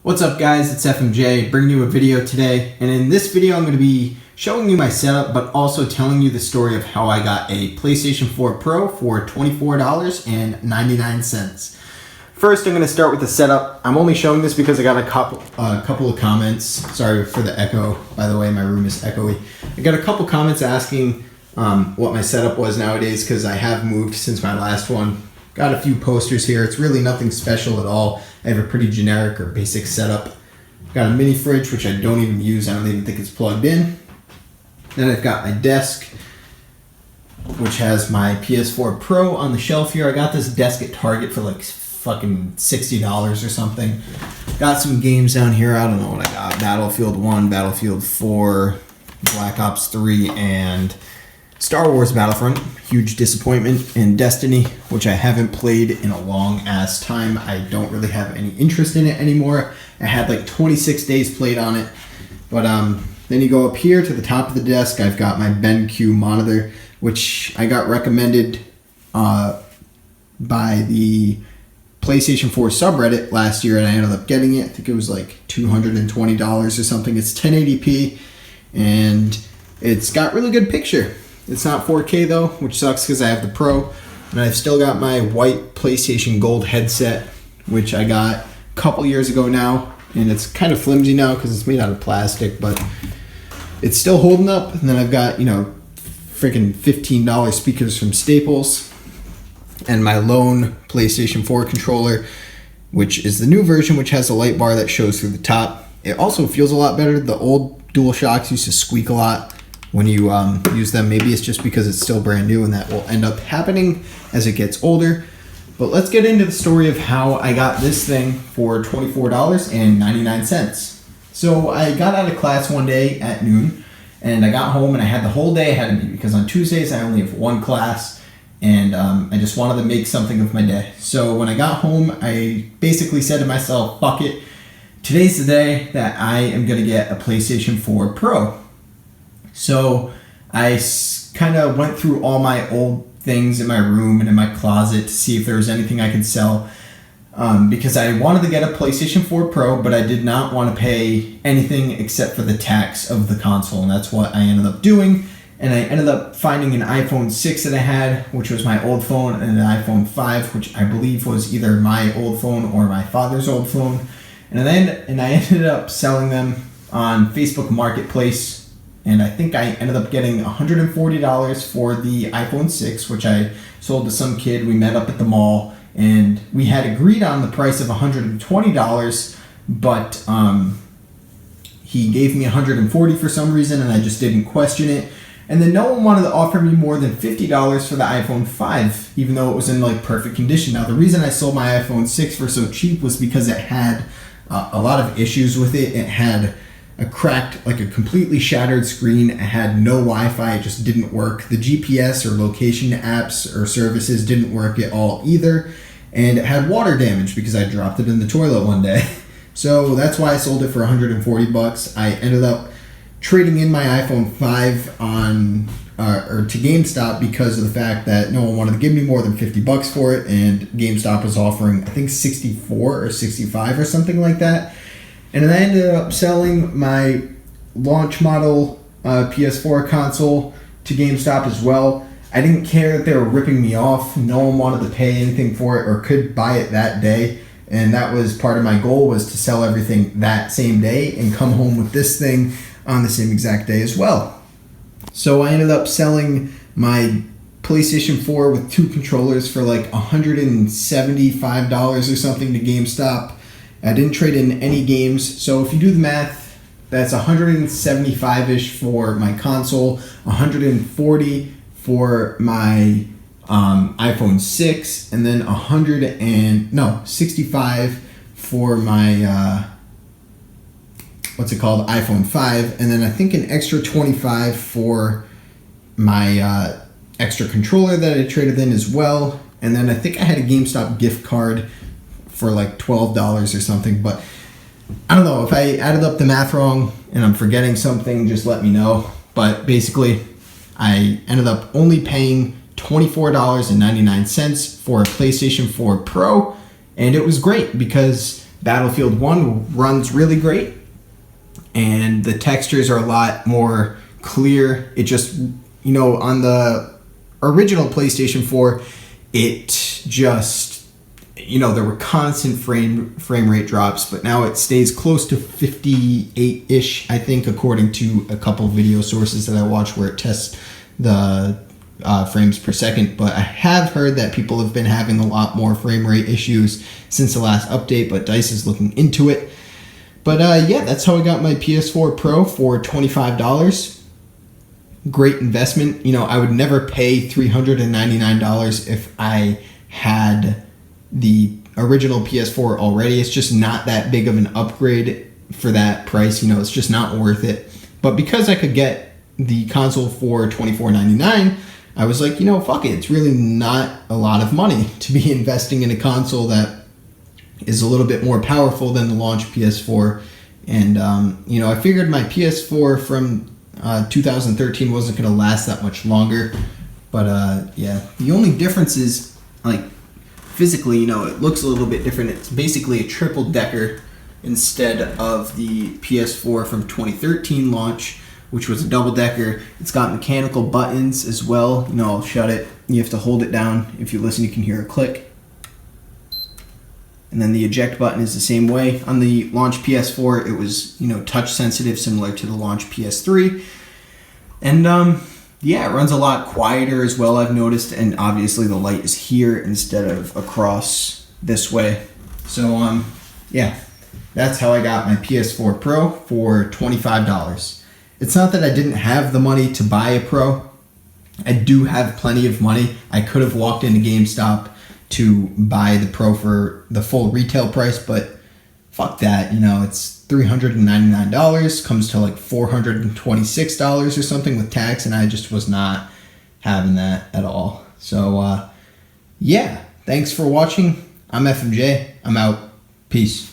What's up guys, it's FMJ bringing you a video today, and in this video I'm going to be showing you my setup but also telling you the story of how I got a PlayStation 4 Pro for $24.99. First I'm going to start with the setup. I'm only showing this because I got a couple of comments. Sorry for the echo, by the way, my room is echoey. I got a couple comments asking what my setup was nowadays because I have moved since my last one. Got a few posters here. It's really nothing special at all. I have a pretty generic or basic setup. Got a mini fridge, which I don't even use. I don't even think it's plugged in. Then I've got my desk, which has my PS4 Pro on the shelf here. I got this desk at Target for like fucking $60 or something. Got some games down here. I don't know what I got. Battlefield 1, Battlefield 4, Black Ops 3, and Star Wars Battlefront. Huge disappointment. In Destiny, which I haven't played in a long ass time. I don't really have any interest in it anymore. I had like 26 days played on it. But then you go up here to the top of the desk. I've got my BenQ monitor, which I got recommended by the PlayStation 4 subreddit last year, and I ended up getting it. I think it was like $220 or something. It's 1080p, and it's got really good picture. It's not 4K though, which sucks because I have the Pro. And I've still got my white PlayStation Gold headset, which I got a couple years ago now. And it's kind of flimsy now because it's made out of plastic, but it's still holding up. And then I've got, freaking $15 speakers from Staples. And my lone PlayStation 4 controller, which is the new version, which has a light bar that shows through the top. It also feels a lot better. The old DualShocks used to squeak a lot when you use them. Maybe it's just because it's still brand new, and that will end up happening as it gets older. But let's get into the story of how I got this thing for $24.99. So I got out of class one day at noon, and I got home and I had the whole day ahead of me because on Tuesdays I only have one class, and I just wanted to make something of my day. So when I got home, I basically said to myself, fuck it, today's the day that I am going to get a PlayStation 4 Pro. So I kind of went through all my old things in my room and in my closet to see if there was anything I could sell, because I wanted to get a PlayStation 4 Pro, but I did not want to pay anything except for the tax of the console, and that's what I ended up doing. And I ended up finding an iPhone 6 that I had, which was my old phone, and an iPhone 5, which I believe was either my old phone or my father's old phone. And I ended up selling them on Facebook Marketplace. And I think I ended up getting $140 for the iPhone 6, which I sold to some kid. We met up at the mall, and we had agreed on the price of $120, but he gave me $140 for some reason, and I just didn't question it. And then no one wanted to offer me more than $50 for the iPhone 5, even though it was in like perfect condition. Now, the reason I sold my iPhone 6 for so cheap was because it had a lot of issues with it. It had a cracked, like a completely shattered screen. It had no Wi-Fi. It just didn't work. The GPS or location apps or services didn't work at all either. And it had water damage because I dropped it in the toilet one day. So that's why I sold it for $140. I ended up trading in my iPhone 5 on to GameStop because of the fact that no one wanted to give me more than $50 for it, and GameStop was offering I think 64 or 65 or something like that. And then I ended up selling my launch model PS4 console to GameStop as well. I didn't care that they were ripping me off. No one wanted to pay anything for it or could buy it that day. And that was part of my goal, was to sell everything that same day and come home with this thing on the same exact day as well. So I ended up selling my PlayStation 4 with two controllers for like $175 or something to GameStop. I didn't trade in any games, so if you do the math, that's $175-ish for my console, $140 for my iPhone 6, and then $65 for my iPhone 5, and then I think an extra $25 for my extra controller that I traded in as well, and then I think I had a GameStop gift card for like $12 or something. But I don't know, if I added up the math wrong and I'm forgetting something, just let me know. But basically I ended up only paying $24.99 for a PlayStation 4 Pro, and it was great because Battlefield 1 runs really great, and the textures are a lot more clear. It just, on the original PlayStation 4, it just, there were constant frame rate drops, but now it stays close to 58-ish, I think, according to a couple video sources that I watch where it tests the frames per second. But I have heard that people have been having a lot more frame rate issues since the last update, but DICE is looking into it. But yeah, that's how I got my PS4 Pro for $25. Great investment. I would never pay $399 if I had the original PS4 already. It's just not that big of an upgrade for that price. It's just not worth it. But because I could get the console for $24.99, I was like, fuck it. It's really not a lot of money to be investing in a console that is a little bit more powerful than the launch PS4. And, I figured my PS4 from 2013 wasn't going to last that much longer. But, yeah, the only difference is, like, physically, it looks a little bit different. It's basically a triple decker instead of the PS4 from 2013 launch, which was a double decker. It's got mechanical buttons as well. I'll shut it. You have to hold it down. If you listen, you can hear a click. And then the eject button is the same way. On the launch PS4, it was, touch sensitive, similar to the launch PS3. And yeah, it runs a lot quieter as well, I've noticed. And obviously the light is here instead of across this way. So yeah, that's how I got my PS4 Pro for $25. It's not that I didn't have the money to buy a Pro. I do have plenty of money. I could have walked into GameStop to buy the Pro for the full retail price, but fuck that. It's $399, comes to like $426 or something with tax, and I just was not having that at all. So yeah, thanks for watching. I'm FMJ. I'm out. Peace.